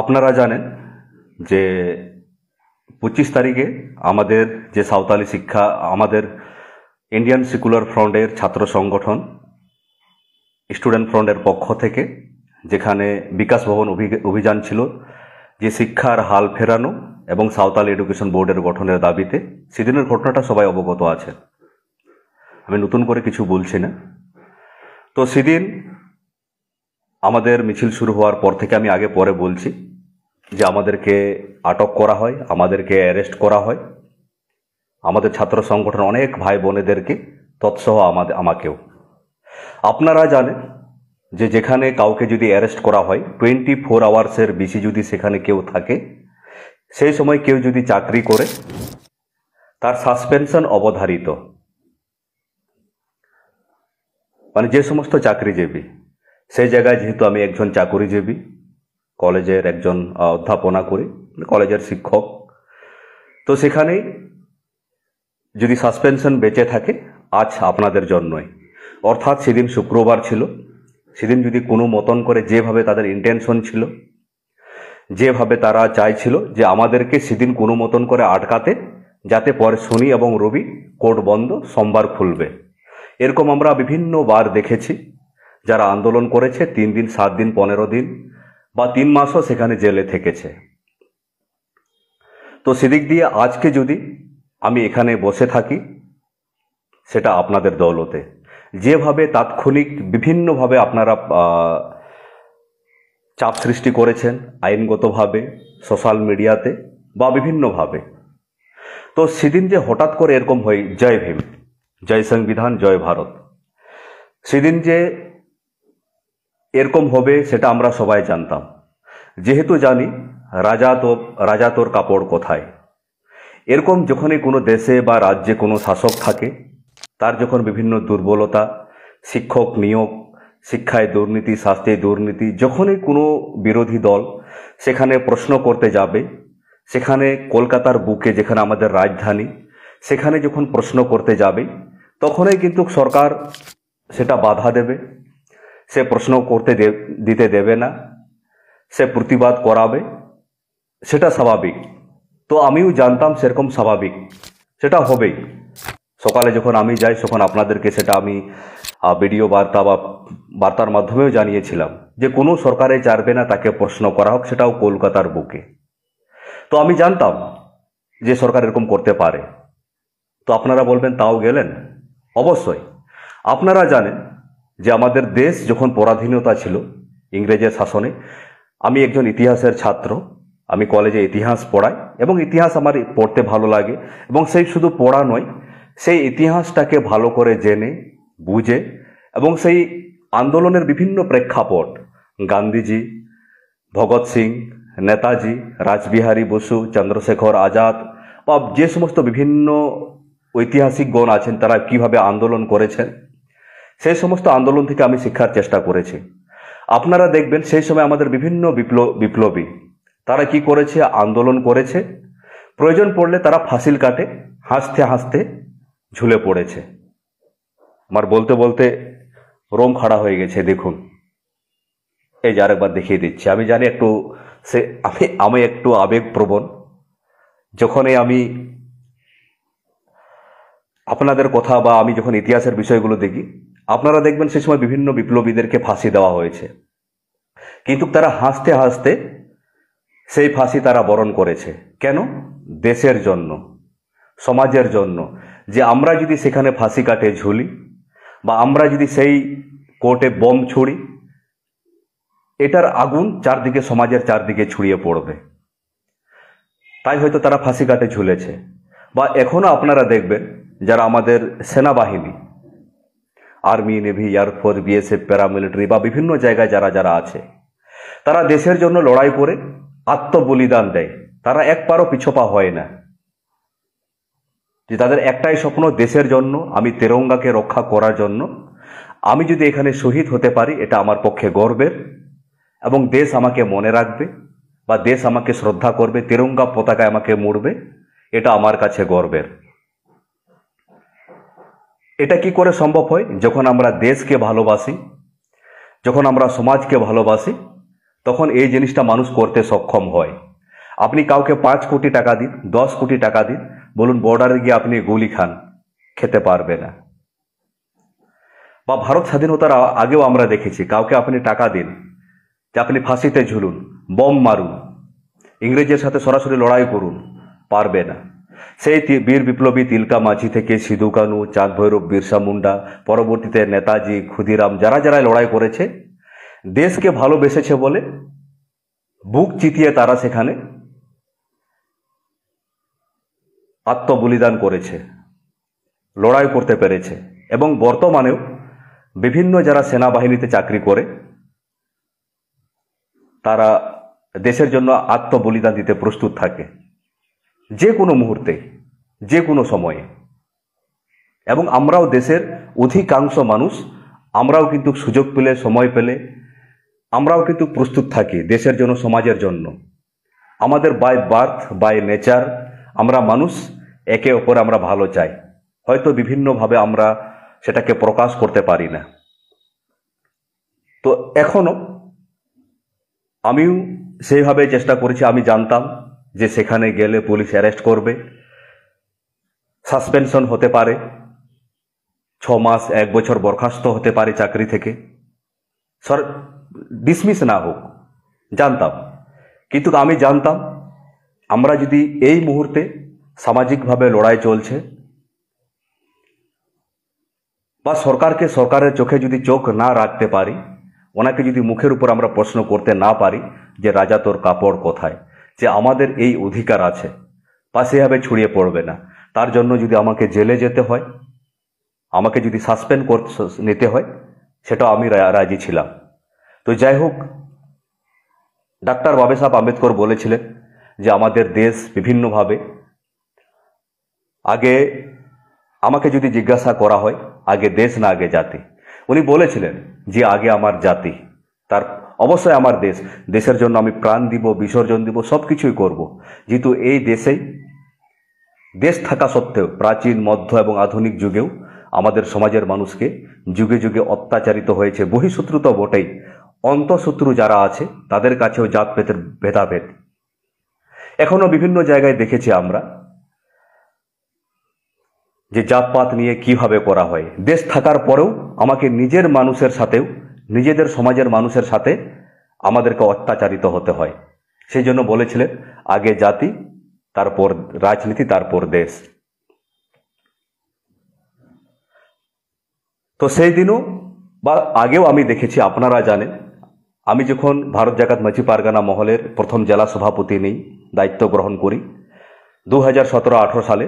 আপনারা জানেন যে 25 তারিখে আমাদের যে সাঁওতালি শিক্ষা আমাদের ইন্ডিয়ান সেকুলার ফ্রন্টের ছাত্র সংগঠন স্টুডেন্ট ফ্রন্টের পক্ষ থেকে যেখানে বিকাশ ভবন অভিযান ছিল যে শিক্ষার হাল ফেরানো এবং সাঁওতালি এডুকেশন বোর্ডের গঠনের দাবিতে, সেদিনের ঘটনাটা সবাই অবগত আছে। আমি নতুন করে কিছু বলছি না। তো সেদিন আমাদের মিছিল শুরু হওয়ার পর থেকে আমি আগে পরে বলছি যে আমাদেরকে আটক করা হয়, আমাদেরকে অ্যারেস্ট করা হয়, আমাদের ছাত্র সংগঠন অনেক ভাই বোনেদেরকে, তৎসহ আমাকেও। আপনারা জানেন যে যেখানে কাউকে যদি অ্যারেস্ট করা হয় 24 আওয়ার্সের বেশি যদি সেখানে কেউ থাকে, সেই সময় কেউ যদি চাকরি করে তার সাসপেনশন অবধারিত। মানে যে সমস্ত চাকরিজীবী, সেই জায়গায় যেহেতু আমি একজন চাকরিজীবী, কলেজের একজন অধ্যাপনা করি, কলেজের শিক্ষক, তো সেখানেই যদি সাসপেনশন বেঁচে থাকে আজ আপনাদের জন্যই। অর্থাৎ সেদিন শুক্রবার ছিল, সেদিন যদি কোনো মতন করে যেভাবে তাদের ইন্টেনশন ছিল, যেভাবে তারা চাইছিল যে আমাদেরকে সেদিন কোনো মতন করে আটকাতে, যাতে পরে শনি এবং রবি কোর্ট বন্ধ, সোমবার খুলবে, এরকম আমরা বিভিন্নবার দেখেছি। যারা আন্দোলন করেছে 3 দিন, 7 দিন, 15 দিন বা 3 মাসও সেখানে জেলে থেকেছে। তো সেদিক দিয়ে আজকে যদি আমি এখানে বসে থাকি, সেটা আপনাদের দৌলতে। যেভাবে তাৎক্ষণিক বিভিন্নভাবে আপনারা চাপ সৃষ্টি করেছেন, আইনগতভাবে, সোশ্যাল মিডিয়াতে বা বিভিন্নভাবে, তো সেদিন যে হঠাৎ করে এরকম হয়, জয় ভীম, জয় সংবিধান, জয় ভারত, সেদিন যে এরকম হবে সেটা আমরা সবাই জানতাম। যেহেতু জানি রাজা তোর কাপড় কোথায়, এরকম যখনই কোনো দেশে বা রাজ্যে কোনো শাসক থাকে, তার যখন বিভিন্ন দুর্বলতা, শিক্ষক নিয়োগ, শিক্ষায় দুর্নীতি, স্বাস্থ্যে দুর্নীতি, যখনই কোনো বিরোধী দল সেখানে প্রশ্ন করতে যাবে, সেখানে কলকাতার বুকে যেখানে আমাদের রাজধানী, সেখানে যখন প্রশ্ন করতে যাবে, তখনই কিন্তু সরকার সেটা বাধা দেবে, সে প্রশ্ন করতে দিতে দেবে না, সে প্রতিবাদ করাবে, সেটা স্বাভাবিক। তো আমিও জানতাম সেরকম স্বাভাবিক, সেটা হবেই। সকালে যখন আমি যাই তখন আপনাদেরকে সেটা আমি ভিডিও বার্তা বা বার্তার মাধ্যমেও জানিয়েছিলাম যে কোনো সরকারে চাইবে না তাকে প্রশ্ন করা হোক, সেটাও কলকাতার বুকে। তো আমি জানতাম যে সরকার এরকম করতে পারে। তো আপনারা বলবেন তাও গেলেন। অবশ্যই আপনারা জানেন যে আমাদের দেশ যখন পরাধীনতা ছিল ইংরেজের শাসনে, আমি একজন ইতিহাসের ছাত্র, আমি কলেজে ইতিহাস পড়াই এবং ইতিহাস আমার পড়তে ভালো লাগে, এবং সেই শুধু পড়া নয়, সেই ইতিহাসটাকে ভালো করে জেনে বুঝে এবং সেই আন্দোলনের বিভিন্ন প্রেক্ষাপট, গান্ধীজি, ভগৎ সিং, নেতাজি, রাসবিহারী বসু, চন্দ্রশেখর আজাদ বা যে সমস্ত বিভিন্ন ঐতিহাসিকগণ আছেন তারা কিভাবে আন্দোলন করেছেন, সেই সমস্ত আন্দোলন থেকে আমি শিক্ষার চেষ্টা করেছি। আপনারা দেখবেন সেই সময় আমাদের বিভিন্ন বিপ্লবী তারা কি করেছে, আন্দোলন করেছে, প্রয়োজন পড়লে তারা ফাঁসিল কাটে হাসতে হাসতে ঝুলে পড়েছে। আমার বলতে বলতে রোম খাড়া হয়ে গেছে। দেখুন, এই যে আরেকবার দেখিয়ে দিচ্ছি। আমি জানি একটু আমি একটু আবেগপ্রবণ। যখনই আমি আপনাদের কথা বা আমি যখন ইতিহাসের বিষয়গুলো দেখি, আপনারা দেখবেন সেই সময় বিভিন্ন বিপ্লবীদেরকে ফাঁসি দেওয়া হয়েছে, কিন্তু তারা হাসতে হাসতে সেই ফাঁসি তারা বরণ করেছে। কেন? দেশের জন্য, সমাজের জন্য। যে আমরা যদি সেখানে ফাঁসি কাটে ঝুলি বা আমরা যদি সেই কোর্টে বোম ছুড়ি, এটার আগুন চারদিকে, সমাজের চারদিকে ছড়িয়ে পড়বে। তাই হয়তো তারা ফাঁসি কাটে ঝুলেছে। বা এখনো আপনারা দেখবেন যারা আমাদের সেনাবাহিনী, army, navy, air force, BSF, paramilitary বা বিভিন্ন জায়গায় যারা যারা আছে, তারা দেশের জন্য লড়াই করে আত্মবলিদান দেয়। তারা এক পারও পিছপা হয় না। যে তাদের একটাই স্বপ্ন, দেশের জন্য, আমি তেরঙ্গাকে রক্ষা করার জন্য আমি যদি এখানে শহীদ হতে পারি, এটা আমার পক্ষে গর্বের, এবং দেশ আমাকে মনে রাখবে বা দেশ আমাকে শ্রদ্ধা করবে, তেরঙ্গা পতাকায় আমাকে মুড়বে, এটা আমার কাছে গর্বের। এটা কি করে সম্ভব হয়? যখন আমরা দেশকে ভালোবাসি, যখন আমরা সমাজকে ভালোবাসি, তখন এই জিনিসটা মানুষ করতে সক্ষম হয়। আপনি কাউকে 5 কোটি টাকা দিন, 10 কোটি টাকা দিন, বলুন বর্ডারে গিয়ে আপনি গুলি খান, খেতে পারবে না। বা ভারত স্বাধীনতার আগেও আমরা দেখেছি, কাউকে আপনি টাকা দিন যে আপনি ফাঁসিতে ঝুলুন, বম মারুন, ইংরেজের সাথে সরাসরি লড়াই করুন, পারবে না। সেই বীর বিপ্লবী তিলকা মাঝি থেকে সিধু কানু, চাঁদ ভৈরব, বিরসা মুন্ডা, পরবর্তীতে নেতাজি, ক্ষুদিরাম, যারা যারা লড়াই করেছে, দেশকে ভালোবেসেছে বলে বুক চিতিয়ে তারা সেখানে আত্মবলিদান করেছে, লড়াই করতে পেরেছে। এবং বর্তমানেও বিভিন্ন যারা সেনাবাহিনীতে চাকরি করে তারা দেশের জন্য আত্মবলিদান দিতে প্রস্তুত থাকে, যে কোনো মুহূর্তে, যে কোনো সময়ে। এবং আমরাও দেশের অধিকাংশ মানুষ, আমরাও কিন্তু সুযোগ পেলে, সময় পেলে আমরাও কিন্তু প্রস্তুত থাকি দেশের জন্য, সমাজের জন্য। আমাদের বাই বার্থ, বাই নেচার আমরা মানুষ, একে অপরে আমরা ভালো চাই, হয়তো বিভিন্নভাবে আমরা সেটাকে প্রকাশ করতে পারি না। তো এখনো আমিও সেইভাবে চেষ্টা করেছি। আমি জানতাম যে সেখানে গেলে পুলিশ অ্যারেস্ট করবে, সাসপেনশন হতে পারে, 6 মাস 1 বছর বরখাস্ত হতে পারে চাকরি থেকে, ডিসমিস না হোক, জানতাম। কিন্তু আমি জানতাম আমরা যদি এই মুহূর্তে সামাজিকভাবে লড়াই চলছে, বা সরকারকে সরকারের চোখে যদি চোখ না রাখতে পারি, ওনাকে যদি মুখের উপর আমরা প্রশ্ন করতে না পারি যে রাজা তোর কাপড় কোথায়, যে আমাদের এই অধিকার আছে, বা সেভাবে ছড়িয়ে পড়বে না। তার জন্য যদি আমাকে জেলে যেতে হয়, আমাকে যদি সাসপেন্ড নিতে হয়, সেটাও আমি রাজি ছিলাম। তো যাই হোক, ডাক্তার বাবাসাহেব আম্বেদকর বলেছিলেন যে আমাদের দেশ বিভিন্নভাবে, আগে আমাকে যদি জিজ্ঞাসা করা হয় আগে দেশ না আগে জাতি, উনি বলেছিলেন যে আগে আমার জাতি, তার অবশ্যই আমার দেশ, দেশের জন্য আমি প্রাণ দিব, বিসর্জন দিব, সব কিছুই করব। যেহেতু এই দেশেই, দেশ থাকা সত্ত্বেও প্রাচীন, মধ্য এবং আধুনিক যুগেও আমাদের সমাজের মানুষকে যুগে যুগে অত্যাচারিত হয়েছে। বহিঃশত্রু তো বটেই, অন্তঃশত্রু যারা আছে তাদের কাছেও জাতপাতের ভেদাভেদ এখনো বিভিন্ন জায়গায় দেখেছি আমরা, যে জাতপাত নিয়ে কিভাবে করা হয়। দেশ থাকার পরেও আমাকে নিজের মানুষের সাথেও, নিজেদের সমাজের মানুষের সাথে আমাদেরকে অত্যাচারিত হতে হয়। সেই জন্য বলেছিলেন আগে জাতি, তারপর রাজনীতি, তারপর দেশ। তো সেই দিনও বা আগেও আমি দেখেছি, আপনারা জানেন, আমি যখন ভারত জাকাত মাঝি পারগানা মহলের প্রথম জেলা সভাপতি নেই, দায়িত্ব গ্রহণ করি 2017-18 সালে,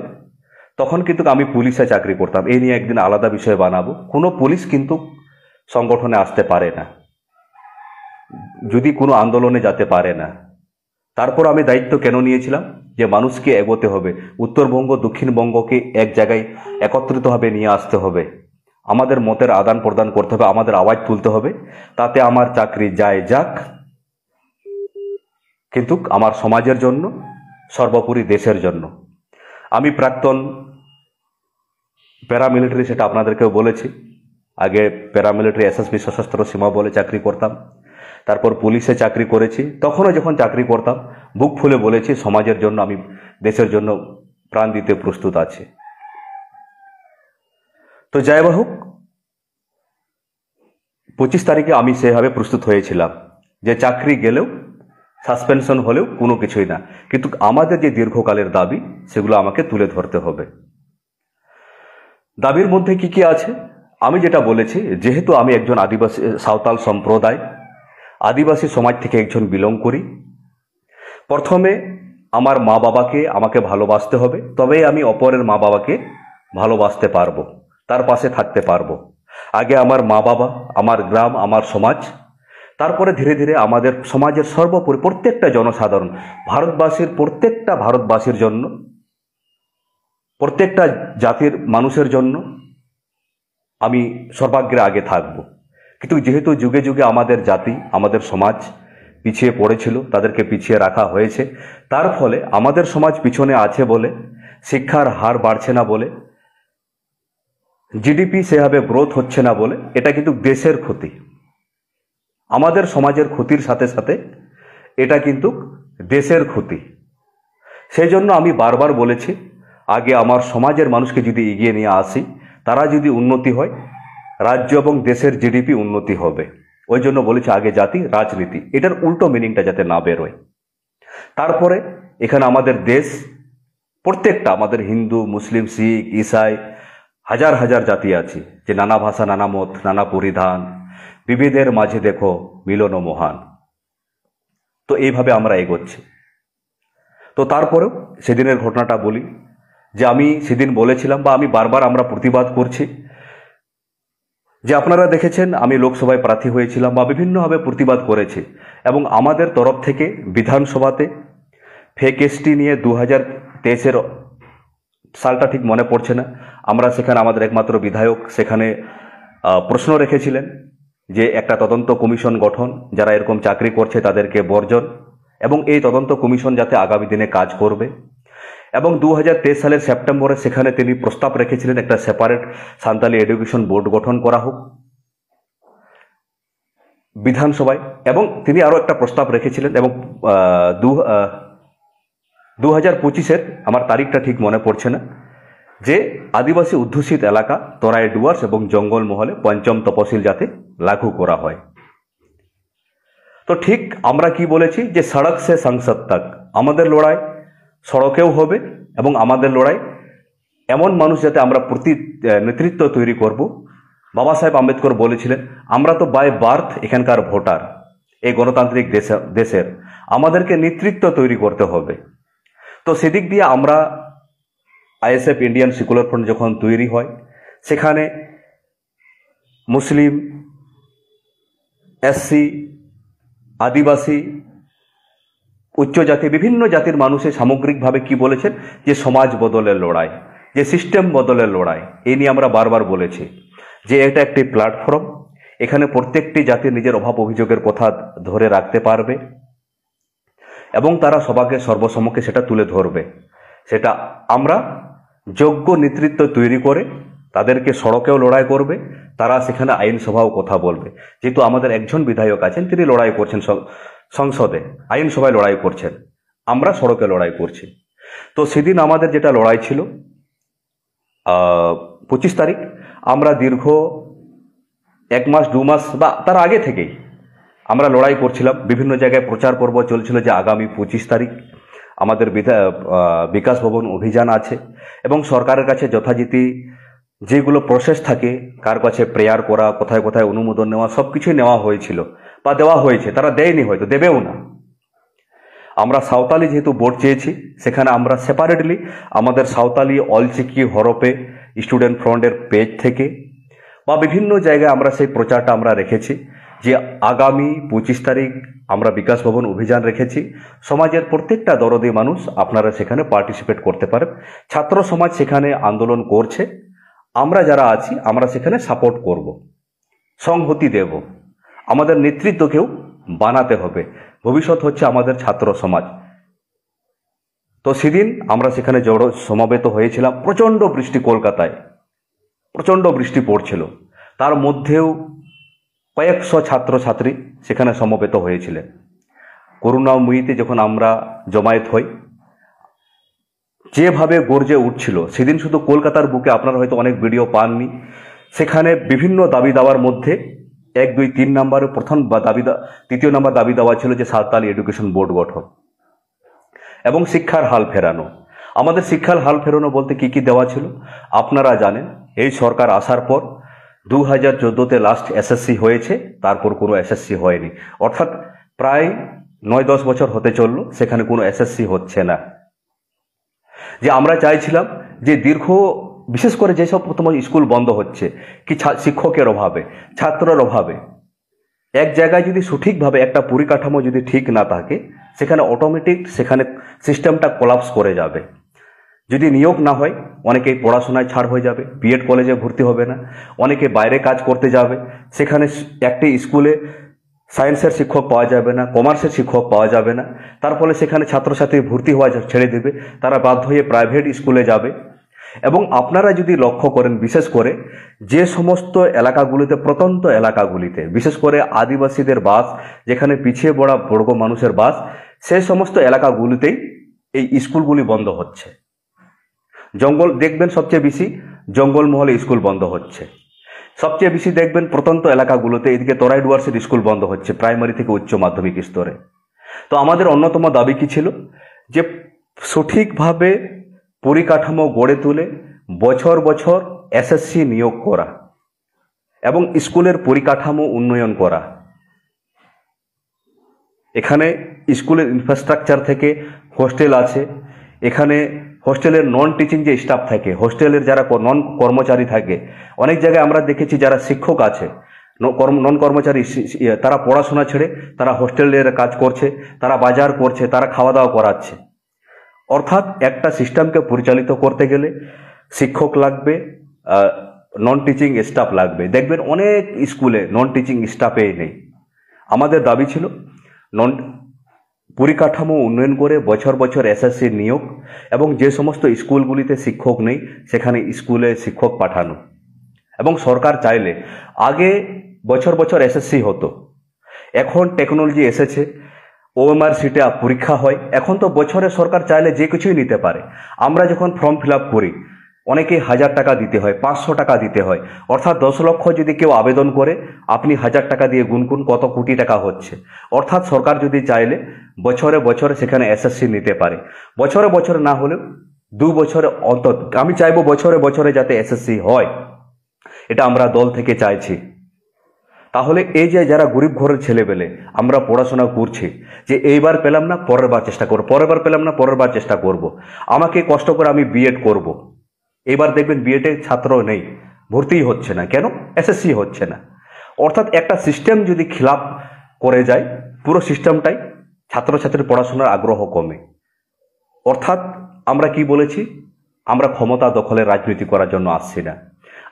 তখন কিন্তু আমি পুলিশে চাকরি করতাম। এই নিয়ে একদিন আলাদা বিষয় বানাবো। কোনো পুলিশ কিন্তু সংগঠনে আসতে পারে না, যদি কোনো আন্দোলনে যেতে পারে না। তারপর আমি দায়িত্ব কেন নিয়েছিলাম, যে মানুষকে এগোতে হবে, উত্তরবঙ্গ দক্ষিণবঙ্গকে এক জায়গায় একত্রিতভাবে নিয়ে আসতে হবে, আমাদের মতের আদান প্রদান করতে হবে, আমাদের আওয়াজ তুলতে হবে। তাতে আমার চাকরি যায় যাক, কিন্তু আমার সমাজের জন্য, সর্বোপরি দেশের জন্য। আমি প্রাক্তন প্যারামিলিটারি, সেটা আপনাদেরকেও বলেছি, আগে প্যারামিলিটারি এসএসবি সশস্ত্র সীমা বলে চাকরি করতাম, তারপর পুলিশে চাকরি করেছি। তখনও যখন চাকরি করতাম বুক ফুলে বলেছি সমাজের জন্য, আমি দেশের জন্য প্রাণ দিতে প্রস্তুত আছি। তো যাই হোক, 25 তারিখে আমি সেভাবে প্রস্তুত হয়েছিলাম যে চাকরি গেলেও, সাসপেনশন হলেও কোনো কিছুই না, কিন্তু আমাদের যে দীর্ঘকালের দাবি সেগুলো আমাকে তুলে ধরতে হবে। দাবির মধ্যে কি কি আছে আমি যেটা বলেছি, যেহেতু আমি একজন আদিবাসী, সাঁওতাল সম্প্রদায়, আদিবাসী সমাজ থেকে একজন বিলং করি, প্রথমে আমার মা বাবাকে আমাকে ভালোবাসতে হবে, তবেই আমি অপরের মা বাবাকে ভালোবাসতে পারবো, তার পাশে থাকতে পারবো। আগে আমার মা বাবা, আমার গ্রাম, আমার সমাজ, তারপরে ধীরে ধীরে আমাদের সমাজের সর্বোপরি প্রত্যেকটা জনসাধারণ, ভারতবাসীর প্রত্যেকটা ভারতবাসীর জন্য, প্রত্যেকটা জাতির মানুষের জন্য আমি সর্বাগ্রে আগে থাকব। কিন্তু যেহেতু যুগে যুগে আমাদের জাতি, আমাদের সমাজ পিছিয়ে পড়েছিল, তাদেরকে পিছিয়ে রাখা হয়েছে, তার ফলে আমাদের সমাজ পিছনে আছে বলে, শিক্ষার হার বাড়ছে না বলে, জিডিপি সেভাবে গ্রোথ হচ্ছে না বলে, এটা কিন্তু দেশের ক্ষতি। আমাদের সমাজের ক্ষতির সাথে সাথে এটা কিন্তু দেশের ক্ষতি। সেই জন্য আমি বারবার বলেছি, আগে আমার সমাজের মানুষকে যদি এগিয়ে নিয়ে আসি, তারা যদি উন্নতি হয়, রাজ্য এবং দেশের জিডিপি উন্নতি হবে। ওই জন্য বলেছি আগে জাতি, রাজনীতি, এটার উল্টো মিনিংটা যাতে না বেরোয়। তারপরে এখানে আমাদের দেশ প্রত্যেকটা, আমাদের হিন্দু, মুসলিম, শিখ, ইসাই, হাজার হাজার জাতি আছে, যে নানা ভাষা, নানা মত, নানা পরিধান, বিবিধের মাঝে দেখো মিলন মহান। তো এইভাবে আমরা এগোচ্ছি। তো তারপরেও সেদিনের ঘটনাটা বলি, যে আমি সেদিন বলেছিলাম, বা আমি বারবার আমরা প্রতিবাদ করছি, যে আপনারা দেখেছেন আমি লোকসভায় প্রার্থী হয়েছিলাম বা বিভিন্নভাবে প্রতিবাদ করেছি, এবং আমাদের তরফ থেকে বিধানসভাতে ফেক এসটি নিয়ে 2023-এর সালটা ঠিক মনে পড়ছে না, আমরা সেখানে আমাদের একমাত্র বিধায়ক সেখানে প্রশ্ন রেখেছিলেন যে একটা তদন্ত কমিশন গঠন, যারা এরকম চাকরি করছে তাদেরকে বর্জন, এবং এই তদন্ত কমিশন যাতে আগামী দিনে কাজ করবে। এবং 2023 সালের সেপ্টেম্বরে সেখানে তিনি প্রস্তাব রেখেছিলেন একটা সেপারেট সান্তালি এডুকেশন বোর্ড গঠন করা হোক বিধানসভায়। এবং তিনি আরও একটা প্রস্তাব রেখেছিলেন, এবং 2025-এর আমার তারিখটা ঠিক মনে পড়ছে না, যে আদিবাসী অধ্যুষিত এলাকা, তরাই ডুয়ার্স এবং জঙ্গলমহলে পঞ্চম তপশিল যাতে লাগু করা হয়। তো ঠিক আমরা কি বলেছি, যে সড়ক সে সংসদ তক, আমাদের লড়াই সড়কেও হবে, এবং আমাদের লড়াই এমন মানুষ যাতে আমরা নেতৃত্ব তৈরি করব। বাবা সাহেব আম্বেদকর বলেছিলেন, আমরা তো বাই বার্থ এখানকার ভোটার, এই গণতান্ত্রিক দেশের আমাদেরকে নেতৃত্ব তৈরি করতে হবে। তো সেদিক দিয়ে আমরা আইএসএফ, ইন্ডিয়ান সেকুলার ফ্রন্ট যখন তৈরি হয়, সেখানে মুসলিম, এসসি, আদিবাসী, উচ্চ জাতি, বিভিন্ন জাতির মানুষের সামগ্রিকভাবে কি বলেছেন, যে সমাজ বদলের লড়াই, যে সিস্টেম বদলের লড়াই, এই নিয়ে আমরা বারবার বলেছি যে এটা একটি প্ল্যাটফর্ম, এখানে প্রত্যেকটি জাতির নিজের অভাব অভিযোগের কথা ধরে রাখতে পারবে, এবং তারা সবাইকে সর্বসম্মুখে সেটা তুলে ধরবে। সেটা আমরা যোগ্য নেতৃত্ব তৈরি করে তাদেরকে সড়কেও লড়াই করবে, তারা সেখানে আইনসভাও কথা বলবে। যেহেতু আমাদের একজন বিধায়ক আছেন, তিনি লড়াই করছেন সংসদে, আইনসভায় লড়াই করছেন, আমরা সড়কে লড়াই করছি। তো সেদিন আমাদের যেটা লড়াই ছিল 25 তারিখ, আমরা দীর্ঘ 1 মাস 2 মাস বা তার আগে থেকেই আমরা লড়াই করছিলাম, বিভিন্ন জায়গায় প্রচার পর্ব চলছিল যে আগামী 25 তারিখ আমাদের বিকাশ ভবন অভিযান আছে, এবং সরকারের কাছে যথারীতি যেগুলো প্রসেস থাকে, কার কাছে প্রেয়ার করা, কোথায় কোথায় অনুমোদন নেওয়া, সব কিছুই নেওয়া হয়েছিল বা দেওয়া হয়েছে, তারা দেয়নি, হয়তো দেবেও না। আমরা সাঁওতালি যেহেতু ভোট চেয়েছি, সেখানে আমরা সেপারেটলি আমাদের সাঁওতালি অলচিকি হরপে স্টুডেন্ট ফ্রন্টের পেজ থেকে বা বিভিন্ন জায়গায় আমরা সেই প্রচারটা আমরা রেখেছি, যে আগামী 25 তারিখ আমরা বিকাশ ভবন অভিযান রেখেছি, সমাজের প্রত্যেকটা দরদি মানুষ আপনারা সেখানে পার্টিসিপেট করতে পারেন। ছাত্র সমাজ সেখানে আন্দোলন করছে, আমরা যারা আছি আমরা সেখানে সাপোর্ট করব, সংহতি দেব, আমাদের নেতৃত্বকেও বানাতে হবে, ভবিষ্যৎ হচ্ছে আমাদের ছাত্র সমাজ। তো সেদিন আমরা সেখানে জড়ো সমাবেত হয়েছিলাম। প্রচণ্ড বৃষ্টি, কলকাতায় প্রচণ্ড বৃষ্টি পড়ছিল, তার মধ্যেও কয়েকশো ছাত্রছাত্রী সেখানে সমবেত হয়েছিলেন। করুণাময়ীতে যখন আমরা জমায়েত হই, যেভাবে গর্জে উঠছিল সেদিন, শুধু কলকাতার বুকে, আপনারা হয়তো অনেক ভিডিও পাননি, সেখানে বিভিন্ন দাবি দাওয়ার মধ্যে 1, 2, 3 নম্বরে তৃতীয় নম্বর দাবি দেওয়া ছিল যে সাঁওতালি এডুকেশন বোর্ড গঠন এবং শিক্ষার হাল ফেরানো। আমাদের শিক্ষার হাল ফেরানো বলতে কি কি দেওয়া ছিল আপনারা জানেন। এই সরকার আসার পর 2014-তে লাস্ট এসএসসি হয়েছে, তারপর কোনো এসএসসি হয়নি, অর্থাৎ প্রায় 9-10 বছর হতে চললো সেখানে কোনো এসএসসি হচ্ছে না। যে আমরা চাইছিলাম যে বিশেষ করে যেসব প্রথম স্কুল বন্ধ হচ্ছে, কি শিক্ষকের অভাবে, ছাত্রের অভাবে, এক জায়গায় যদি সঠিকভাবে একটা পরিকাঠামো যদি ঠিক না থাকে, সেখানে অটোমেটিক সেখানে সিস্টেমটা কোলাপস করে যাবে। যদি নিয়োগ না হয়, অনেকেই পড়াশোনায় ছাড় হয়ে যাবে, বিএড কলেজে ভর্তি হবে না, অনেকে বাইরে কাজ করতে যাবে, সেখানে একটি স্কুলে সায়েন্সের শিক্ষক পাওয়া যাবে না, কমার্সের শিক্ষক পাওয়া যাবে না, তার ফলে সেখানে ছাত্রছাত্রী ভর্তি হওয়া ছেড়ে দেবে, তারা বাধ্য হয়ে প্রাইভেট স্কুলে যাবে। এবং আপনারা যদি লক্ষ্য করেন, বিশেষ করে যে সমস্ত এলাকাগুলিতে, প্রত্যন্ত এলাকাগুলিতে, বিশেষ করে আদিবাসীদের বাস, যেখানে পিছিয়ে পড়া বর্গ মানুষের বাস, সেই সমস্ত এলাকাগুলিতেই এই স্কুলগুলি বন্ধ হচ্ছে। জঙ্গল দেখবেন সবচেয়ে বেশি জঙ্গলমহলে স্কুল বন্ধ হচ্ছে। সবচেয়ে বেশি দেখবেন প্রত্যন্ত এলাকাগুলোতে, এদিকে তরাই ডুয়ার্সের স্কুল বন্ধ হচ্ছে প্রাইমারি থেকে উচ্চ মাধ্যমিক স্তরে। তো আমাদের অন্যতম দাবি কি ছিল, যে সঠিকভাবে পরিকাঠামো গড়ে তুলে বছর বছর এসএসসি নিয়োগ করা এবং স্কুলের পরিকাঠামো উন্নয়ন করা। এখানে স্কুলের ইনফ্রাস্ট্রাকচার থেকে হোস্টেল আছে, এখানে হোস্টেলের নন টিচিং যে স্টাফ থাকে, হোস্টেলের যারা নন কর্মচারী থাকে, অনেক জায়গায় আমরা দেখেছি যারা শিক্ষক আছে নন কর্মচারী, তারা পড়াশোনা ছেড়ে তারা হোস্টেলের কাজ করছে, তারা বাজার করছে, তারা খাওয়া দাওয়া করাচ্ছে। অর্থাৎ একটা সিস্টেমকে পরিচালিত করতে গেলে শিক্ষক লাগবে, নন টিচিং স্টাফ লাগবে। দেখবেন অনেক স্কুলে নন টিচিং স্টাফেই নেই। আমাদের দাবি ছিল পরিকাঠামো উন্নয়ন করে বছর বছর এসএসসি নিয়োগ, এবং যে সমস্ত স্কুলগুলিতে শিক্ষক নেই সেখানে স্কুলে শিক্ষক পাঠানো। এবং সরকার চাইলে আগে বছর বছর এসএসসি হতো, এখন টেকনোলজি এসেছে, ওএমআর সিটে পরীক্ষা হয়, এখন তো বছরে সরকার চাইলে যে কিছুই নিতে পারে। আমরা যখন ফর্ম ফিল আপ করি অনেকেই 1000 টাকা দিতে হয়, 500 টাকা দিতে হয়। অর্থাৎ 10 লক্ষ যদি কেউ আবেদন করে, আপনি 1000 টাকা দিয়ে গুণ কত কোটি টাকা হচ্ছে। অর্থাৎ সরকার যদি চাইলে বছরে বছরে সেখানে এসএসসি নিতে পারে, বছরে বছরে না হলেও 2 বছরে অন্তত। আমি চাইবো বছরে বছরে যাতে এসএসসি হয়, এটা আমরা দল থেকে চাইছি। তাহলে এই যে যারা গরিব ঘরের ছেলেবেলে আমরা পড়াশোনা করছি, যে এইবার পেলাম না পরের বার চেষ্টা করবো, পরের বার পেলাম না পরের বার চেষ্টা করব, আমাকে কষ্ট করে আমি বিএড করব। এবার দেখবেন বিএডে ছাত্র নেই, ভর্তি হচ্ছে না, কেন? এসএসসি হচ্ছে না। অর্থাৎ একটা সিস্টেম যদি খিলাপ করে যায়, পুরো সিস্টেমটাই ছাত্রছাত্রীর পড়াশোনার আগ্রহ কমে। অর্থাৎ আমরা কি বলেছি, আমরা ক্ষমতা দখলের রাজনীতি করার জন্য আসছি না,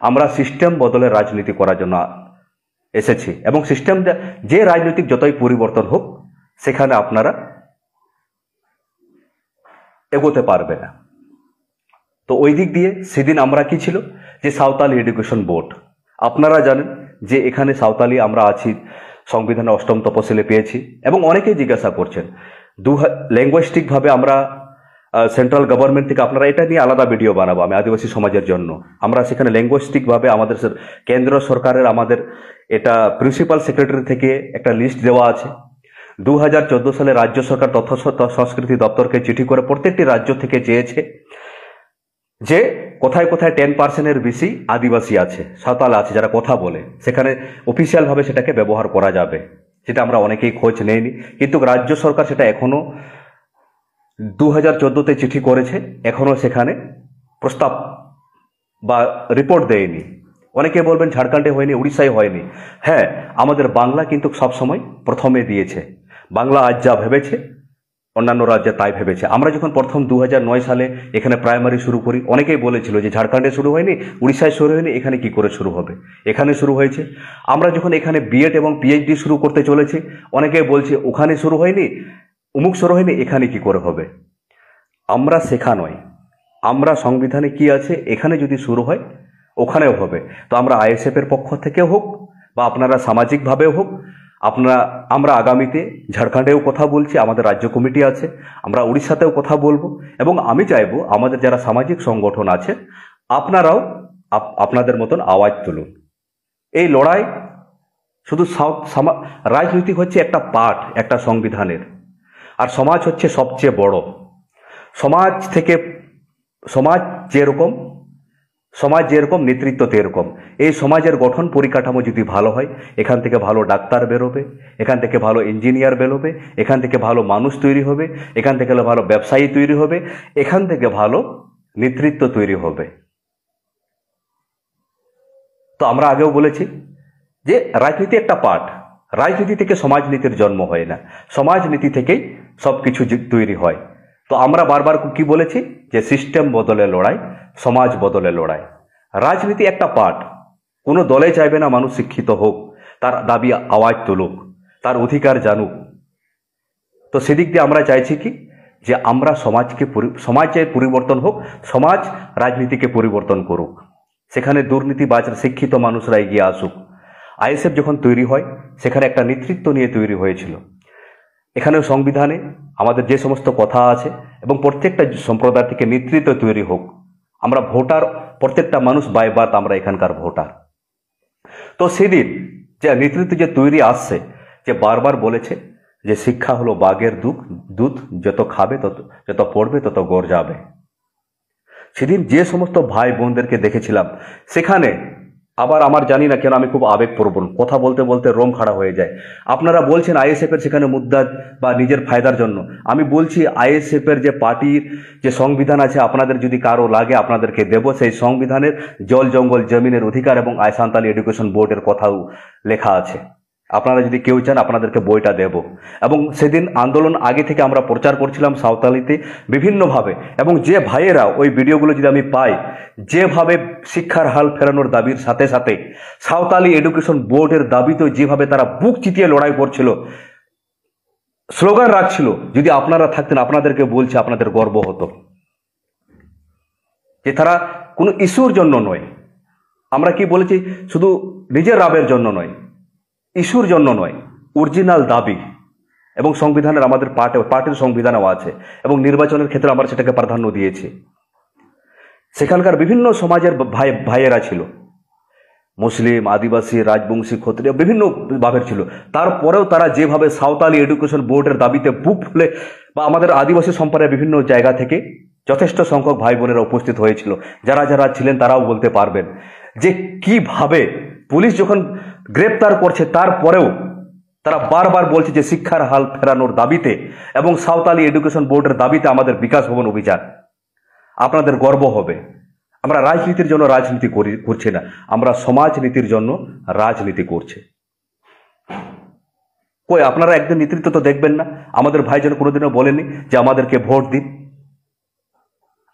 আমরা সিস্টেম বদলের রাজনীতি করার জন্য এসেছি। এবং সিস্টেম যে রাজনৈতিক যতই পরিবর্তন হোক সেখানে আপনারা এগোতে পারবে না। তো ওই দিক দিয়ে সেদিন আমরা কি ছিল, যে সাঁওতালি এডুকেশন বোর্ড, আপনারা জানেন যে এখানে সাঁওতালি আমরা আছি, সংবিধানে 8ম তপশিলে পেয়েছি। এবং অনেকেই জিজ্ঞাসা করছেন ল্যাঙ্গুয়েস্টিকভাবে আমরা সেন্ট্রাল গভর্নমেন্ট থেকে, আপনারা এটা নিয়ে আলাদা ভিডিও বানাবো আমি আদিবাসী সমাজের জন্য, আমরা সেখানে ল্যাঙ্গুয়েস্টিকভাবে আমাদের কেন্দ্র সরকারের আমাদের এটা প্রিন্সিপাল সেক্রেটারি থেকে একটা লিস্ট দেওয়া আছে। 2014 সালে রাজ্য সরকার তথ্য সংস্কৃতি দপ্তরকে চিঠি করে প্রত্যেকটি রাজ্য থেকে চেয়েছে যে কোথায় কোথায় 10%-এর বেশি আদিবাসী আছে, সাঁওতাল আছে যারা কথা বলে, সেখানে অফিসিয়ালভাবে সেটাকে ব্যবহার করা যাবে। সেটা আমরা অনেকেই খোঁজ নেইনি, কিন্তু রাজ্য সরকার সেটা এখনো 2014-তে চিঠি করেছে, এখনো সেখানে প্রস্তাব বা রিপোর্ট দেয়নি। অনেকে বলবেন ঝাড়খণ্ডে হয়নি, উড়িষ্যায় হয়নি। হ্যাঁ, আমাদের বাংলা কিন্তু সবসময় প্রথমে দিয়েছে। বাংলা আজ যা ভেবেছে অন্যান্য রাজ্যে তাই ভেবেছে। আমরা যখন প্রথম 2009 সালে এখানে প্রাইমারি শুরু করি, অনেকেই বলেছিল যে ঝাড়খণ্ডে শুরু হয়নি, উড়িষ্যায় শুরু হয়নি, এখানে কি করে শুরু হবে? এখানে শুরু হয়েছে। আমরা যখন এখানে বিএড এবং পিএইচডি শুরু করতে চলেছি, অনেকেই বলছে ওখানে শুরু হয়নি, অমুক শুরু হয়নি, এখানে কি করে হবে? আমরা শেখা নয়, আমরা সংবিধানে কি আছে এখানে যদি শুরু হয় ওখানেও হবে। তো আমরা আইএসএফের পক্ষ থেকেও হোক বা আপনারা সামাজিকভাবেও হোক, আমরা আগামীতে ঝাড়খণ্ডেও কথা বলছি, আমাদের রাজ্য কমিটি আছে, আমরা উড়িষ্যাতেও কথা বলবো। এবং আমি চাইবো আমাদের যারা সামাজিক সংগঠন আছে আপনারাও আপনাদের মতন আওয়াজ তুলুন। এই লড়াই শুধু রাজনীতি হচ্ছে একটা পার্ট একটা সংবিধানের, আর সমাজ হচ্ছে সবচেয়ে বড়। সমাজ যেরকম নেতৃত্ব তেরকম। এই সমাজের গঠন পরিকাঠামো যদি ভালো হয়, এখান থেকে ভালো ডাক্তার বেরোবে, এখান থেকে ভালো ইঞ্জিনিয়ার বেরোবে, এখান থেকে ভালো মানুষ তৈরি হবে, এখান থেকে ভালো ব্যবসায়ী তৈরি হবে, এখান থেকে ভালো নেতৃত্ব তৈরি হবে। তো আমরা আগেও বলেছি যে রাজনীতি একটা পার্ট, রাজনীতি থেকে সমাজনীতির জন্ম হয় না, সমাজনীতি থেকেই সবকিছু তৈরি হয়। তো আমরা বারবার কি বলেছি যে সিস্টেম বদলে লড়াই, সমাজ বদলে লড়াই। রাজনীতি একটা পার্ট, কোনো দলে চাইবে না মানুষ শিক্ষিত হোক, তার দাবি আওয়াজ তুলুক, তার অধিকার জানুক। তো সেদিক দিয়ে আমরা চাইছি কি যে আমরা সমাজের পরিবর্তন হোক, সমাজ রাজনীতিকে পরিবর্তন করুক, সেখানে দুর্নীতিবাজ শিক্ষিত মানুষরা এগিয়ে আসুক। আইএসএফ যখন তৈরি হয় সেখানে একটা নেতৃত্ব নিয়ে তৈরি হয়েছিল। এখানেও সংবিধানে আমাদের যে সমস্ত কথা আছে এবং প্রত্যেকটা সম্প্রদায় থেকে নেতৃত্ব তৈরি হোক। আমরা ভোটার, প্রত্যেকটা মানুষ বাই বার্থ আমরা এখানকার ভোটার। তো সেদিন যে নেতৃত্ব যে তৈরি আসছে, যে বারবার বলেছে যে শিক্ষা হলো বাঘের দুধ, যত খাবে যত পড়বে তত গর্জাবে। সেদিন যে সমস্ত ভাই বোনদেরকে দেখেছিলাম সেখানে, আবার আমার জানি না কেন আমি খুব আবেগপ্রবণ, কথা বলতে বলতে রোম খাড়া হয়ে যায়। আপনারা বলছেন আইএসএফ এর সেখানে মুদ্রা বা নিজের ফায়দার জন্য। আমি বলছি আইএসএফ এর যে পার্টির যে সংবিধান আছে, আপনাদের যদি কারো লাগে আপনাদেরকে দেব। সেই সংবিধানের জল জঙ্গল জমিনের অধিকার এবং সাঁওতালি এডুকেশন বোর্ডের কথাও লেখা আছে। আপনারা যদি কেউ চান আপনাদেরকে বইটা দেব। এবং সেদিন আন্দোলন আগে থেকে আমরা প্রচার করছিলাম সাঁওতালিতে বিভিন্নভাবে, এবং যে ভাইয়েরা ওই ভিডিওগুলো যদি আমি পাই, যেভাবে শিক্ষার হাল ফেরানোর দাবির সাথে সাথে সাঁওতালি এডুকেশন বোর্ডের দাবিতেও যেভাবে তারা বুক চিতিয়ে লড়াই করছিল, স্লোগান রাখছিল, যদি আপনারা থাকতেন আপনাদেরকে বলছে আপনাদের গর্ব হতো। যে তারা কোনো ইস্যুর জন্য নয়, আমরা কি বলেছি, শুধু নিজের লাভের জন্য নয়, ইস্যুর জন্য নয়, অরিজিনাল দাবি। এবং সংবিধানের আমাদের পার্টির সংবিধানও আছে এবং নির্বাচনের ক্ষেত্রে আমরা সেটাকে প্রাধান্য দিয়েছি। সেখানকার বিভিন্ন সমাজের ভাইয়েরা ছিল, মুসলিম, আদিবাসী, রাজবংশী, ক্ষত্রিয়, বিভিন্ন ভাবের ছিল। তারপরেও তারা যেভাবে সাঁওতালি এডুকেশন বোর্ডের দাবিতে বুক ফুলে, বা আমাদের আদিবাসী সম্প্রদায়ের বিভিন্ন জায়গা থেকে যথেষ্ট সংখ্যক ভাই বোনেরা উপস্থিত হয়েছিল, যারা যারা ছিলেন তারাও বলতে পারবেন যে কিভাবে পুলিশ যখন গ্রেপ্তার করছে তারপরেও তারা বারবার বলছে যে শিক্ষার হাল ফেরানোর দাবিতে এবং সাঁওতালি এডুকেশন বোর্ডের দাবিতে আমাদের বিকাশ ভবন অভিযান। আপনাদের গর্ব হবে। আমরা রাজনীতির জন্য রাজনীতি করছি না, আমরা সমাজনীতির জন্য রাজনীতি করছি। কই আপনারা একদিন নেতৃত্ব তো দেখবেন না? আমাদের ভাই যেন কোনোদিনও বলেনি যে আমাদেরকে ভোট দিন।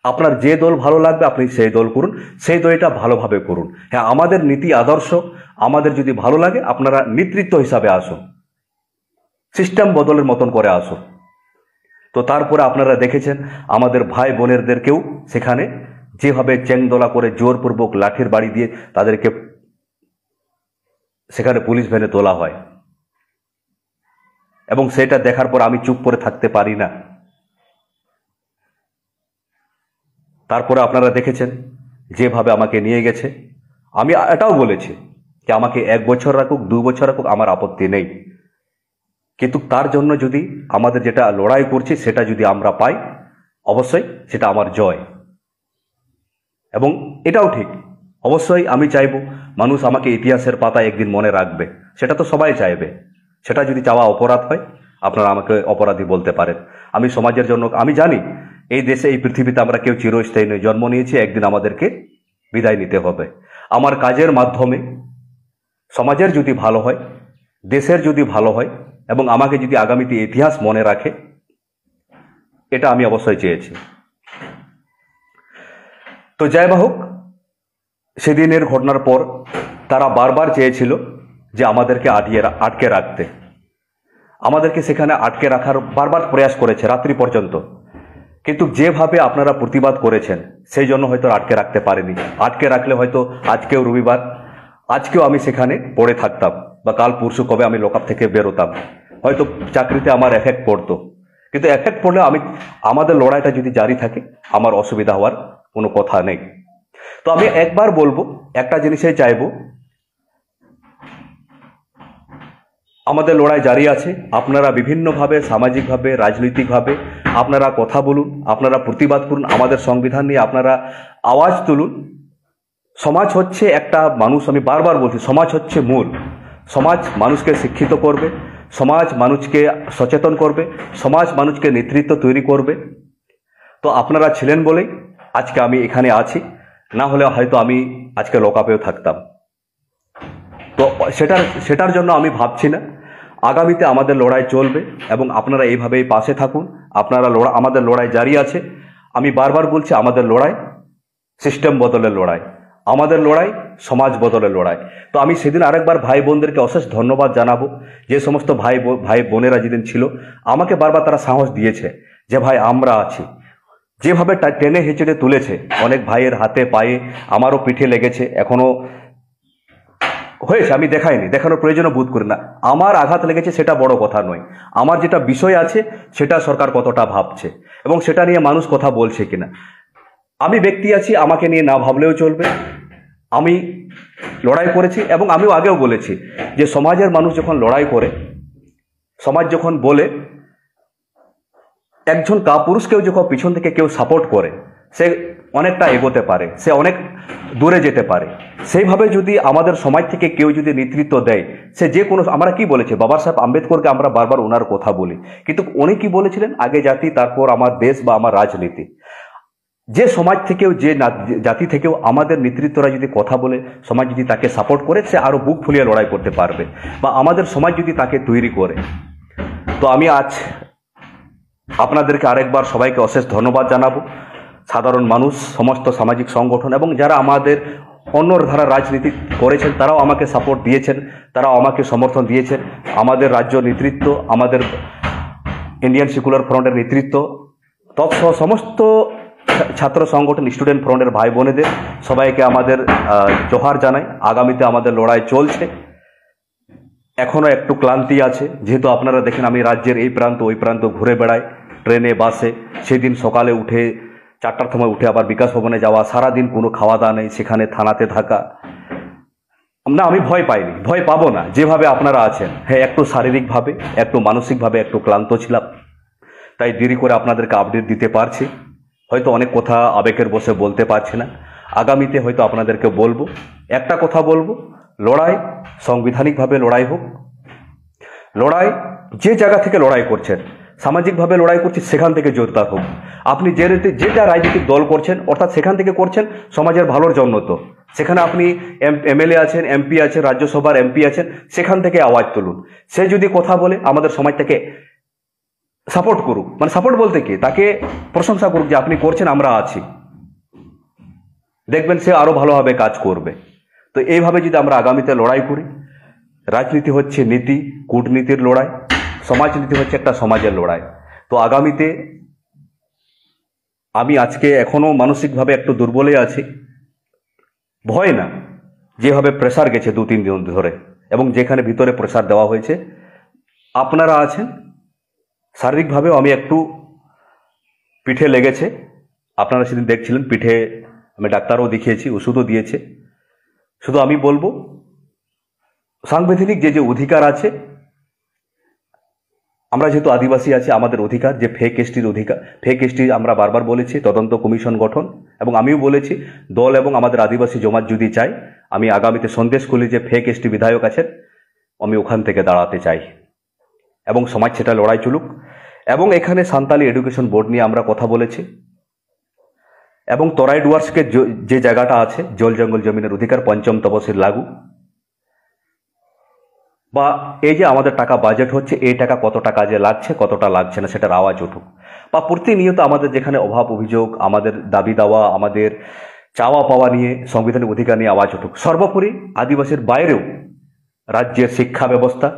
আপনার যে দল ভালো লাগবে আপনি সেই দল করুন, সেই দলটা ভালোভাবে করুন। হ্যাঁ, আমাদের নীতি আদর্শ আমাদের যদি ভালো লাগে আপনারা নেতৃত্ব হিসাবে আসুন, সিস্টেম বদলের মতন করে আসুন। তো তারপরে আপনারা দেখেছেন আমাদের ভাই বোনেরদেরকেও সেখানে যেভাবে চেংদোলা করে জোরপূর্বক লাঠির বাড়ি দিয়ে তাদেরকে সেখানে পুলিশ ভ্যানে তোলা হয়, এবং সেটা দেখার পর আমি চুপ করে থাকতে পারি না। তারপরে আপনারা দেখেছেন যেভাবে আমাকে নিয়ে গেছে। আমি এটাও বলেছি যে আমাকে 1 বছর রাখুক, 2 বছর রাখুক, আমার আপত্তি নেই, কিন্তু তার জন্য যদি আমাদের যেটা লড়াই করছি সেটা যদি আমরা পাই, অবশ্যই সেটা আমার জয়। এবং এটাও ঠিক, অবশ্যই আমি চাইব মানুষ আমাকে ইতিহাসের পাতায় একদিন মনে রাখবে, সেটা তো সবাই চাইবে। সেটা যদি চাওয়া অপরাধ হয় আপনারা আমাকে অপরাধী বলতে পারেন। আমি সমাজের জন্য, আমি জানি এই দেশে এই পৃথিবীতে আমরা কেউ চিরস্থায়ী নই, জন্ম নিয়েছি, একদিন আমাদেরকে বিদায় নিতে হবে। আমার কাজের মাধ্যমে সমাজের যদি ভালো হয়, দেশের যদি ভালো হয় এবং আমাকে যদি আগামীতে ইতিহাস মনে রাখে, এটা আমি অবশ্যই চেয়েছি। তো যাই বা হোক, সেদিনের ঘটনার পর তারা বারবার চেয়েছিল যে আমাদেরকে আটকে রাখতে, আমাদেরকে সেখানে আটকে রাখার বারবার প্রয়াস করেছে রাত্রি পর্যন্ত। কিন্তু যেভাবে আপনারা প্রতিবাদ করেছেন সেই জন্য হয়তো আটকে রাখতে পারেনি। আটকে রাখলে হয়তো আজকেও রবিবার, আজকেও আমি সেখানে পড়ে থাকতাম, বা কাল পরশু কবে আমি লকআপ থেকে বেরোতাম, হয়তো চাকরিতে আমার এফেক্ট পড়তো। কিন্তু এফেক্ট পড়লে আমাদের লড়াইটা যদি জারি থাকে আমার অসুবিধা হওয়ার কোনো কথা নেই। তো আমি একবার বলবো, একটা জিনিসই চাইবো, আমাদের লড়াই জারি আছে। আপনারা বিভিন্নভাবে, সামাজিকভাবে, রাজনৈতিকভাবে আপনারা কথা বলুন, আপনারা প্রতিবাদ করুন, আমাদের সংবিধান নিয়ে আপনারা আওয়াজ তুলুন। সমাজ হচ্ছে একটা মানুষ, আমি বারবার বলছি, সমাজ হচ্ছে মূল। সমাজ মানুষকে শিক্ষিত করবে, সমাজ মানুষকে সচেতন করবে, সমাজ মানুষকে নেতৃত্ব তৈরি করবে। তো আপনারা ছিলেন বলেই আজকে আমি এখানে আছি, না হলে হয়তো আমি আজকে লকআপেও থাকতাম। তো সেটার জন্য আমি ভাবছি না। আগামীতে আমাদের লড়াই চলবে এবং আপনারা এইভাবেই পাশে থাকুন। আমাদের লড়াই জারি আছে। আমি বারবার বলছি, আমাদের লড়াই সিস্টেম বদলের লড়াই, আমাদের লড়াই সমাজ বদলের লড়াই। তো আমি সেদিন আরেকবার ভাই বোনদেরকে অশেষ ধন্যবাদ জানাবো, যে সমস্ত ভাই বোনেরা যেদিন ছিল আমাকে বারবার তারা সাহস দিয়েছে যে ভাই আমরা আছি। যেভাবে টেনে হেঁচড়ে তুলেছে, অনেক ভাইয়ের হাতে পায়ে, আমারও পিঠে লেগেছে, এখনো হয়েছে, আমি দেখাইনি, দেখানোর প্রয়োজনও বোধ করি না। আমার আঘাত লেগেছে সেটা বড় কথা নয়, আমার যেটা বিষয় আছে সেটা সরকার কতটা ভাবছে এবং সেটা নিয়ে মানুষ কথা বলছে কিনা। আমি ব্যক্তি আছি, আমাকে নিয়ে না ভাবলেও চলবে। আমি লড়াই করেছি এবং আমিও আগেও বলেছি যে সমাজের মানুষ যখন লড়াই করে, সমাজ যখন বলে, একজন কাপুরুষকেও যখন পিছন থেকে কেউ সাপোর্ট করে, সে অনেকটা এগোতে পারে, সে অনেক দূরে যেতে পারে। সেইভাবে যদি আমাদের সমাজ থেকে কেউ যদি নেতৃত্ব দেয়, সে যে কোনো, আমরা কি বলেছি, বাবা সাহেব আম্বেদকরকে আমরা বারবার ওনার কথা বলি, কিন্তু উনি কি বলেছিলেন, আগে জাতি তারপর আমার দেশ বা আমার রাজনীতি। যে সমাজ থেকেও, যে জাতি থেকেও আমাদের নেতৃত্বরা যদি কথা বলে, সমাজ যদি তাকে সাপোর্ট করে, সে আরো বুক ফুলিয়ে লড়াই করতে পারবে, বা আমাদের সমাজ যদি তাকে তৈরি করে। তো আমি আজ আপনাদেরকে আরেকবার সবাইকে অশেষ ধন্যবাদ জানাবো। সাধারণ মানুষ, সমস্ত সামাজিক সংগঠন এবং যারা আমাদের অন্য ধারার রাজনীতি করেছেন, তারাও আমাকে সাপোর্ট দিয়েছেন, তারাও আমাকে সমর্থন দিয়েছেন। আমাদের রাজ্য নেতৃত্ব, আমাদের ইন্ডিয়ান সেকুলার ফ্রন্টের নেতৃত্ব, তৎসহ সমস্ত ছাত্র সংগঠন, স্টুডেন্ট ফ্রন্টের ভাই বোনেদের সবাইকে আমাদের জোহার জানাই। আগামীতে আমাদের লড়াই চলছে, এখনো একটু ক্লান্তি আছে, যেহেতু আপনারা দেখেন আমি রাজ্যের এই প্রান্ত ওই প্রান্ত ঘুরে বেড়াই, ট্রেনে, বাসে। সেদিন সকালে উঠে 4টার সময় উঠে আবার বিকাশ ভবনে যাওয়া, সারাদিন কোনো খাওয়া দাওয়া নেই, সেখানে থানাতে থাকা। না, আমি ভয় পাইনি, ভয় পাবো না, যেভাবে আপনারা আছেন। হ্যাঁ, একটু শারীরিকভাবে, একটু মানসিকভাবে একটু ক্লান্ত ছিলাম, তাই দেরি করে আপনাদেরকে আপডেট দিতে পারছি। হয়তো অনেক কথা আবেগের বসে বলতে পারছি না, আগামীতে হয়তো আপনাদেরকে বলবো। একটা কথা বলবো, লড়াই সাংবিধানিকভাবে লড়াই হোক। লড়াই যে জায়গা থেকে লড়াই করছেন, সামাজিকভাবে লড়াই করছি, সেখান থেকে জোরদার হোক। আপনি যেটা রাজনৈতিক দল করছেন, অর্থাৎ সেখান থেকে করছেন সমাজের ভালোর জন্য, তো সেখানে আপনি এমএলএ আছেন, এমপি আছেন, রাজ্যসভার এমপি আছেন, সেখান থেকে আওয়াজ তুলুন। সে যদি কথা বলে আমাদের সমাজটাকে সাপোর্ট করুক, মানে সাপোর্ট বলতে কি, তাকে প্রশংসা করুক যে আপনি করছেন, আমরা আছি, দেখবেন সে আরো ভালোভাবে কাজ করবে। তো এইভাবে যদি আমরা আগামীতে লড়াই করি, রাজনীতি হচ্ছে নীতি, কূটনীতির লড়াই, সমাজনীতি হচ্ছে একটা সমাজের লড়াই। তো আগামীতে আমি আজকে এখনো মানসিকভাবে একটু দুর্বলে আছি, ভয় না, যেভাবে প্রেসার গেছে 2-3 দিন ধরে, এবং যেখানে ভিতরে প্রেসার দেওয়া হয়েছে, আপনারা আছেন, শারীরিকভাবেও আমি একটু পিঠে লেগেছে, আপনারা সেদিন দেখছিলেন, পিঠে আমি ডাক্তারও দেখিয়েছি, ওষুধও দিয়েছে। শুধু আমি বলবো, সাংবিধানিক যে অধিকার আছে, আমরা যেহেতু আদিবাসী আছি, আমাদের অধিকার যে ফেক এসটির অধিকার, ফেক এসটি আমরা বারবার বলেছি, তদন্ত কমিশন গঠন, এবং আমিও বলেছি দল এবং আমাদের আদিবাসী জমাত যদি চাই, আমি আগামীতে সন্দেশখালী যে ফেক এসটি বিধায়ক আছেন, আমি ওখান থেকে দাঁড়াতে চাই, এবং সমাজ সেটা লড়াই চলুক। এবং এখানে সান্তালি এডুকেশন বোর্ড নিয়ে আমরা কথা বলেছি, এবং তরাই ডুয়ার্সকে যে জায়গাটা আছে, জল জঙ্গল জমিনের অধিকার, 5ম তফসিল লাগু, বা এই যে আমাদের টাকা বাজেট হচ্ছে, এই টাকা কতটা কাজে লাগছে, কতটা লাগছে না, সেটার আওয়াজ উঠুক। বা প্রতিনিয়ত আমাদের যেখানে অভাব অভিযোগ, আমাদের দাবি দাওয়া, আমাদের চাওয়া পাওয়া নিয়ে, সাংবিধানিক অধিকার নিয়ে আওয়াজ উঠুক। সর্বোপরি আদিবাসীর বাইরেও রাজ্যের শিক্ষা ব্যবস্থা,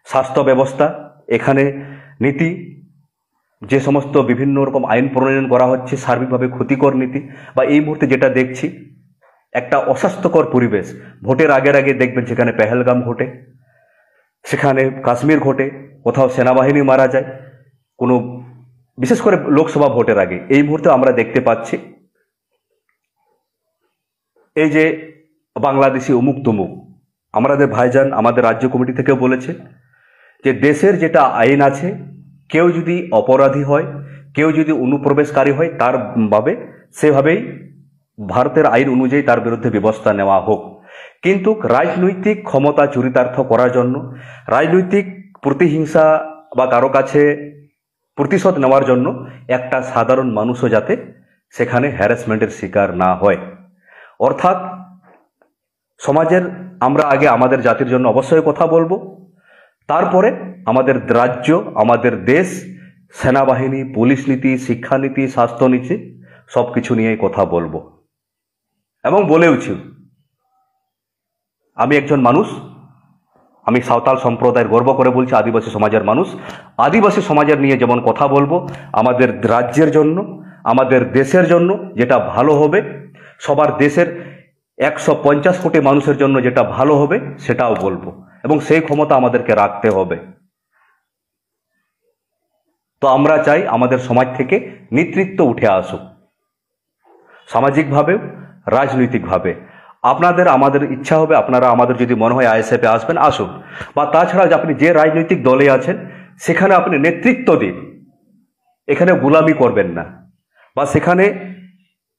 স্বাস্থ্য ব্যবস্থা, এখানে নীতি, যে সমস্ত বিভিন্ন রকম আইন প্রণয়ন করা হচ্ছে, সার্বিকভাবে ক্ষতিকর নীতি, বা এই মুহূর্তে যেটা দেখছি একটা অস্বাস্থ্যকর পরিবেশ। ভোটের আগের আগে দেখবেন সেখানে পেহেলগাম ঘটে, সেখানে কাশ্মীর ঘটে, কোথাও সেনাবাহিনী মারা যায়, কোনো বিশেষ করে লোকসভা ভোটের আগে। এই মুহূর্তে আমরা দেখতে পাচ্ছি এই যে বাংলাদেশি অমুক তমুক। আমাদের ভাইজান আমাদের রাজ্য কমিটি থেকেও বলেছে যে দেশের যেটা আইন আছে, কেউ যদি অপরাধী হয়, কেউ যদি অনুপ্রবেশকারী হয়, তার ভাবে সেভাবেই ভারতের আইন অনুযায়ী তার বিরুদ্ধে ব্যবস্থা নেওয়া হোক। কিন্তু রাজনৈতিক ক্ষমতা চরিতার্থ করার জন্য, রাজনৈতিক প্রতিহিংসা বা কারো কাছে প্রতিশোধ নেওয়ার জন্য একটা সাধারণ মানুষও যাতে সেখানে হ্যারাসমেন্টের শিকার না হয়। অর্থাৎ সমাজের, আমরা আগে আমাদের জাতির জন্য অবশ্যই কথা বলবো, তারপরে আমাদের রাজ্য, আমাদের দেশ, সেনাবাহিনী, পুলিশ নীতি, শিক্ষানীতি, স্বাস্থ্যনীতি সব কিছু নিয়েই কথা বলবো। এবং বলেওছি, আমি একজন মানুষ, আমি সাঁওতাল সম্প্রদায়ের গর্ব করে বলছি, আদিবাসী সমাজের মানুষ, আদিবাসী সমাজের নিয়ে যেমন কথা বলবো, আমাদের রাজ্যের জন্য, আমাদের দেশের জন্য যেটা ভালো হবে, সবার দেশের 150 কোটি মানুষের জন্য যেটা ভালো হবে সেটাও বলবো, এবং সেই ক্ষমতা আমাদেরকে রাখতে হবে। তো আমরা চাই আমাদের সমাজ থেকে নেতৃত্ব উঠে আসুক, সামাজিকভাবে, রাজনৈতিকভাবে। আপনাদের আমাদের ইচ্ছা হবে, আপনারা আমাদের যদি মনে হয় আইএসএফে আসবেন, আসুন। বা তাছাড়া আপনি যে রাজনৈতিক দলে আছেন সেখানে আপনি নেতৃত্ব দিন, এখানে গোলামি করবেন না। বা সেখানে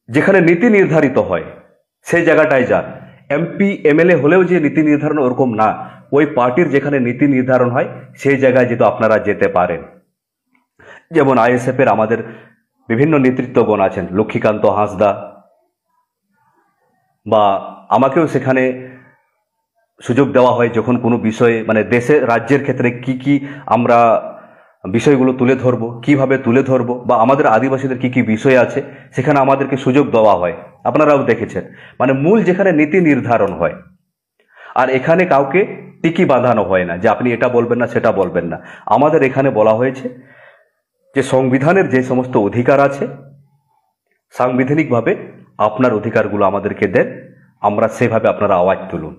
যেখানে নীতি নির্ধারিত হয় সেই জায়গাটায় যান। এমপি এমএলএ হলেও যে নীতি নির্ধারণ ওরকম না, ওই পার্টির যেখানে নীতি নির্ধারণ হয় সেই জায়গায় যেহেতু আপনারা যেতে পারেন। যেমন আইএসএফের আমাদের বিভিন্ন নেতৃত্বগণ আছেন, লক্ষ্মীকান্ত হাঁসদা, বা আমাকেও সেখানে সুযোগ দেওয়া হয় যখন কোনো বিষয়ে, মানে দেশের রাজ্যের ক্ষেত্রে কি কি আমরা বিষয়গুলো তুলে ধরবো, কিভাবে তুলে ধরবো, বা আমাদের আদিবাসীদের কি কি বিষয় আছে সেখানে আমাদেরকে সুযোগ দেওয়া হয়। আপনারাও দেখেছেন, মানে মূল যেখানে নীতি নির্ধারণ হয়। আর এখানে কাউকে টিকি বাঁধানো হয় না যে আপনি এটা বলবেন না, সেটা বলবেন না। আমাদের এখানে বলা হয়েছে যে সংবিধানের যে সমস্ত অধিকার আছে, সাংবিধানিকভাবে আপনার অধিকারগুলো আমাদেরকে দেন, আমরা সেভাবে আপনারা আওয়াজ তুলুন।